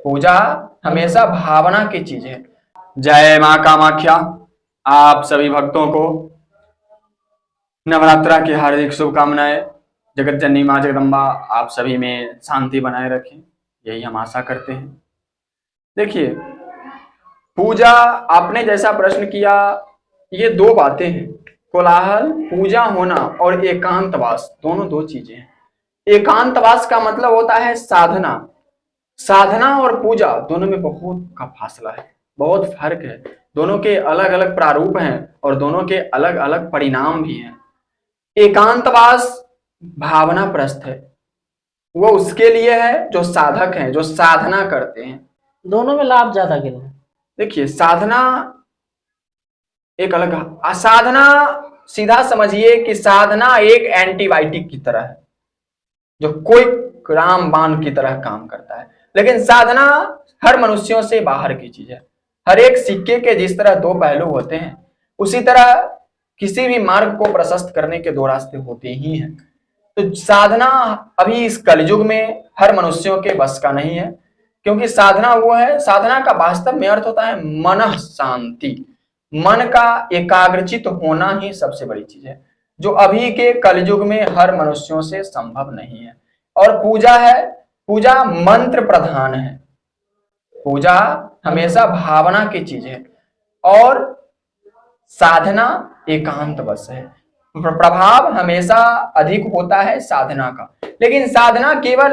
पूजा हमेशा भावना की चीज है। जय माँ कामाख्या। आप सभी भक्तों को नवरात्रा की हार्दिक शुभकामनाएं। जगत जननी माँ जगदम्बा आप सभी में शांति बनाए रखें, यही हम आशा करते हैं। देखिए, पूजा आपने जैसा प्रश्न किया, ये दो बातें हैं। कोलाहल पूजा होना और एकांतवास दोनों दो चीजें हैं। एकांतवास का मतलब होता है साधना। साधना और पूजा दोनों में बहुत का फासला है, बहुत फर्क है। दोनों के अलग अलग प्रारूप हैं और दोनों के अलग अलग परिणाम भी हैं। एकांतवास भावना प्रस्त है, वो उसके लिए है जो साधक हैं, जो साधना करते हैं। दोनों में लाभ ज्यादा कितना है? देखिए, साधना एक अलग, असाधना सीधा समझिए कि साधना एक एंटीबायोटिक की तरह है, जो कोई रामबाण की तरह काम करता है। लेकिन साधना हर मनुष्यों से बाहर की चीज है। हर एक सिक्के के जिस तरह दो पहलू होते हैं, उसी तरह किसी भी मार्ग को प्रशस्त करने के दो रास्ते होते ही हैं। तो साधना अभी इस कलयुग में हर मनुष्यों के बस का नहीं है, क्योंकि साधना वो है, साधना का वास्तव में अर्थ होता है मन शांति। मन का एकाग्रचित होना ही सबसे बड़ी चीज है, जो अभी के कलयुग में हर मनुष्यों से संभव नहीं है। और पूजा है, पूजा मंत्र प्रधान है। पूजा हमेशा भावना की चीज है और साधना एकांत बस है। प्रभाव हमेशा अधिक होता है साधना का, लेकिन साधना केवल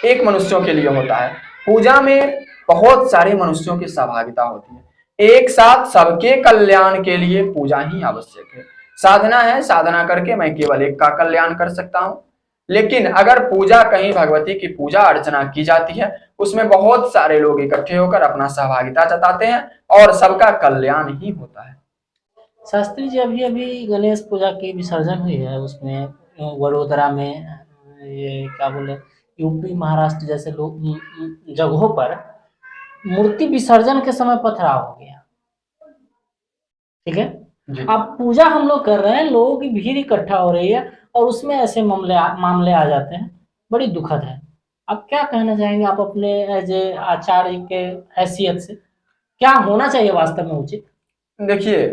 एक मनुष्यों के लिए होता है। पूजा में बहुत सारे मनुष्यों की सहभागिता होती है। एक साथ सबके कल्याण के लिए पूजा ही आवश्यक है। साधना है, साधना करके मैं केवल एक का कल्याण कर सकता हूं। लेकिन अगर पूजा, कहीं भगवती की पूजा अर्चना की जाती है, उसमें बहुत सारे लोग इकट्ठे होकर अपना सहभागिता जताते हैं और सबका कल्याण ही होता है। शास्त्री जी, अभी अभी गणेश पूजा की विसर्जन हुई है, उसमें वडोदरा में ये क्या बोले, यूपी महाराष्ट्र जैसे लोग जगहों पर मूर्ति विसर्जन के समय पथराव हो गया। ठीक है, जी। अब पूजा हम लोग कर रहे हैं, लोगों की भीड़ इकट्ठा हो रही है और उसमें ऐसे मामले आ जाते हैं, बड़ी दुखद है। आप क्या कहना चाहेंगे, आप अपने एज ए आचार्य के हैसियत से क्या होना चाहिए वास्तव में उचित? देखिए,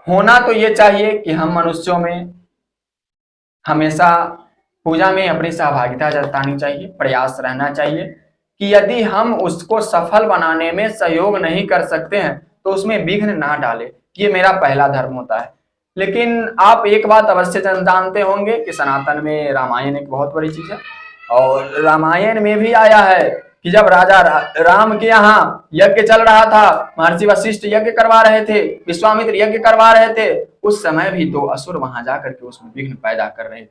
होना तो ये चाहिए कि हम मनुष्यों में हमेशा पूजा में अपनी सहभागिता जतानी चाहिए, प्रयास रहना चाहिए कि यदि हम उसको सफल बनाने में सहयोग नहीं कर सकते हैं तो उसमें विघ्न ना डाले। ये मेरा पहला धर्म होता है। लेकिन आप एक बात अवश्य जानते होंगे कि सनातन में रामायण एक बहुत बड़ी चीज है, और रामायण में भी आया है कि जब राजा राम के यहाँ यज्ञ चल रहा था, महर्षि वशिष्ठ यज्ञ करवा रहे थे, विश्वामित्र यज्ञ करवा रहे थे, उस समय भी दो असुर वहां जाकर के उसमें विघ्न पैदा कर रहे थे,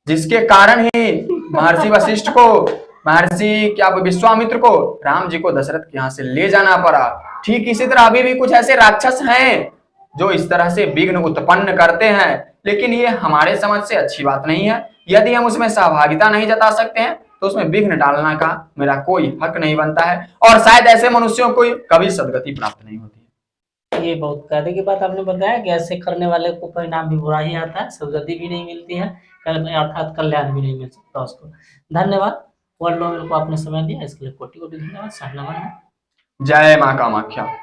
जिसके कारण ही महर्षि वशिष्ठ को, महर्षि क्या विश्वामित्र को राम जी को दशरथ के यहाँ से ले जाना पड़ा। ठीक इसी तरह अभी भी कुछ ऐसे राक्षस हैं जो इस तरह से विघ्न उत्पन्न करते हैं, लेकिन ये हमारे समझ से अच्छी बात नहीं है। यदि हम उसमें सहभागिता नहीं जता सकते हैं तो उसमें विघ्न डालना का मेरा कोई हक नहीं बनता है, और शायद ऐसे मनुष्यों को कभी सदगति प्राप्त नहीं होती है। ये बहुत कहने की बात आपने बताया कि ऐसे करने वाले को परिणाम भी बुरा ही आता है, सदगति भी नहीं मिलती है, अर्थात कल्याण भी नहीं मिल सकता उसको। धन्यवाद, वर्ल्ड को आपने समय दिया इसके लिए कोटि कोटि धन्यवाद। साधना। जय माँ कामाख्या।